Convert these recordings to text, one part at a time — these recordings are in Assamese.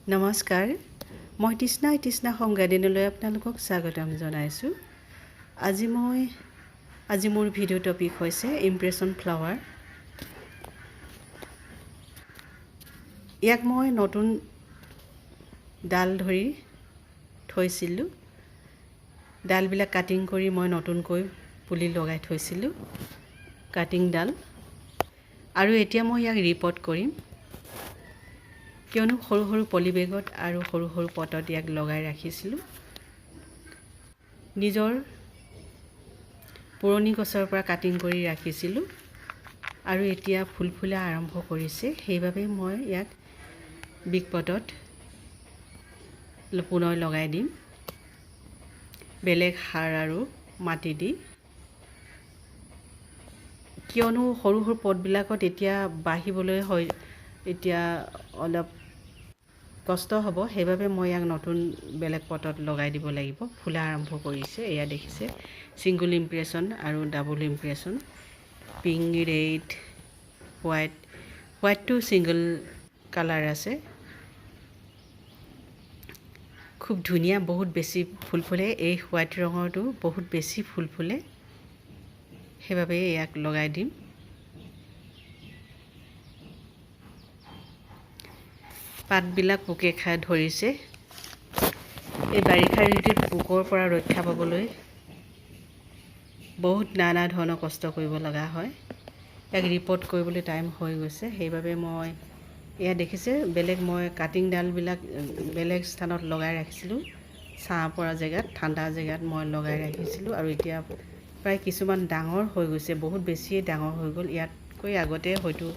নমস্কাৰ মই তৃষ্ণা সংগাদিনলৈ আপোনালোকক স্বাগতম জনাইছোঁ আজি মোৰ ভিডিঅ' টপিক হৈছে ইমপ্ৰেছন ফ্লাৱাৰ ইয়াক মই নতুন ডাল ধৰি থৈছিলোঁ ডালবিলাক কাটিং কৰি মই নতুনকৈ পুলি লগাই থৈছিলোঁ কাটিং ডাল আৰু এতিয়া মই ইয়াক ৰিপৰ্ট কৰিম কিয়নো সৰু সৰু পলিবেগত আৰু সৰু সৰু পটত ইয়াক লগাই ৰাখিছিলোঁ নিজৰ পুৰণি গছৰ পৰা কাটিং কৰি ৰাখিছিলোঁ আৰু এতিয়া ফুল ফুলা আৰম্ভ কৰিছে সেইবাবে মই ইয়াক বিগ পটত পুনৰ লগাই দিম বেলেগ সাৰ আৰু মাটি দি কিয়নো সৰু সৰু পটবিলাকত এতিয়া বাঢ়িবলৈ হয় এতিয়া অলপ কষ্ট হ'ব সেইবাবে মই ইয়াক নতুন বেলেগ পটত লগাই দিব লাগিব ফুলা আৰম্ভ কৰিছে এয়া দেখিছে সিঙ্গল ইমপ্ৰেছন আৰু ডাবল ইমপ্ৰেছন পিংক ৰেড হোৱাইটটো সিঙ্গল কালাৰ আছে খুব ধুনীয়া বহুত বেছি ফুল ফুলে এই হোৱাইট ৰঙৰটো বহুত বেছি ফুল ফুলে সেইবাবে ইয়াক লগাই দিম পাতবিলাক পোকে খাই ধৰিছে এই বাৰিষা ঋতুত পোকৰ পৰা ৰক্ষা পাবলৈ বহুত নানা ধৰণৰ কষ্ট কৰিব লগা হয় ইয়াক ৰিপৰ্ট কৰিবলৈ টাইম হৈ গৈছে সেইবাবে মই এয়া দেখিছে বেলেগ মই কাটিং ডালবিলাক বেলেগ স্থানত লগাই ৰাখিছিলোঁ ছাঁ পৰা জেগাত ঠাণ্ডা জেগাত মই লগাই ৰাখিছিলোঁ আৰু এতিয়া প্ৰায় কিছুমান ডাঙৰ হৈ গৈছে বহুত বেছিয়ে ডাঙৰ হৈ গ'ল ইয়াতকৈ আগতে হয়তো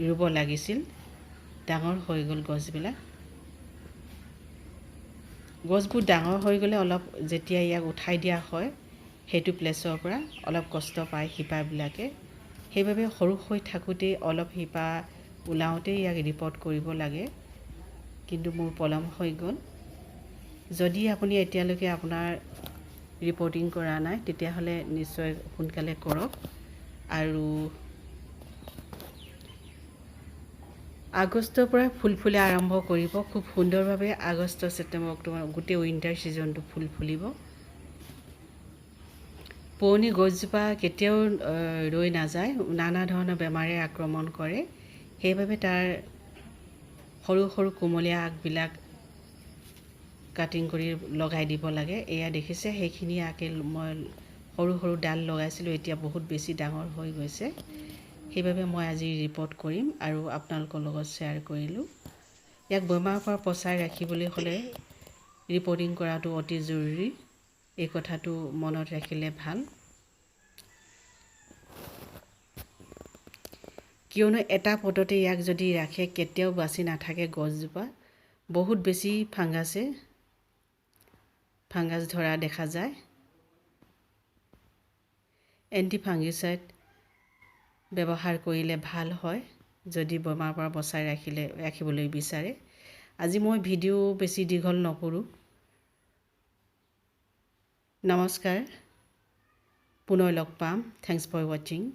ৰুব লাগিছিল ডাঙৰ হৈ গ'ল গছবোৰ ডাঙৰ হৈ গ'লে অলপ যেতিয়া ইয়াক উঠাই দিয়া হয় সেইটো প্লেছৰ পৰা অলপ কষ্ট পায় শিপাবিলাকে সেইবাবে সৰু হৈ থাকোঁতেই অলপ শিপা ওলাওঁতেই ইয়াক ৰিপৰ্ট কৰিব লাগে কিন্তু মোৰ পলম হৈ গ'ল যদি আপুনি এতিয়ালৈকে আপোনাৰ ৰিপৰ্টিং কৰা নাই তেতিয়াহ'লে নিশ্চয় সোনকালে কৰক আৰু আগষ্টৰ পৰা ফুল ফুলা আৰম্ভ কৰিব খুব সুন্দৰভাৱে আগষ্ট ছেপ্টেম্বৰ অক্টোবৰ গোটেই উইণ্টাৰ ছিজনটো ফুল ফুলিব পুৰণি গছজোপা কেতিয়াও ৰৈ নাযায় নানা ধৰণৰ বেমাৰে আক্ৰমণ কৰে সেইবাবে তাৰ সৰু সৰু কোমলীয়া আগবিলাক কাটিং কৰি লগাই দিব লাগে এয়া দেখিছে সেইখিনি আকে মই সৰু সৰু ডাল লগাইছিলোঁ এতিয়া বহুত বেছি ডাঙৰ হৈ গৈছে সেইবাবে মই আজি ৰিপৰ্ট কৰিম আৰু আপোনালোকৰ লগত শ্বেয়াৰ কৰিলোঁ ইয়াক বেমাৰৰ পৰা বচাই ৰাখিবলৈ হ'লে ৰিপৰ্টিং কৰাটো অতি জৰুৰী এই কথাটো মনত ৰাখিলে ভাল কিয়নো এটা পটতে ইয়াক যদি ৰাখে কেতিয়াও বাচি নাথাকে গছজোপা বহুত বেছি ফাংগাছ ধৰা দেখা যায় এণ্টিফাংগিচাইড ব্যৱহাৰ কৰিলে ভাল হয় যদি বেমাৰৰ পৰা বচাই ৰাখিবলৈ বিচাৰে আজি মই ভিডিঅ' বেছি দীঘল নকৰোঁ নমস্কাৰ পুনৰ লগ পাম থেংকছ ফৰ ৱাচিং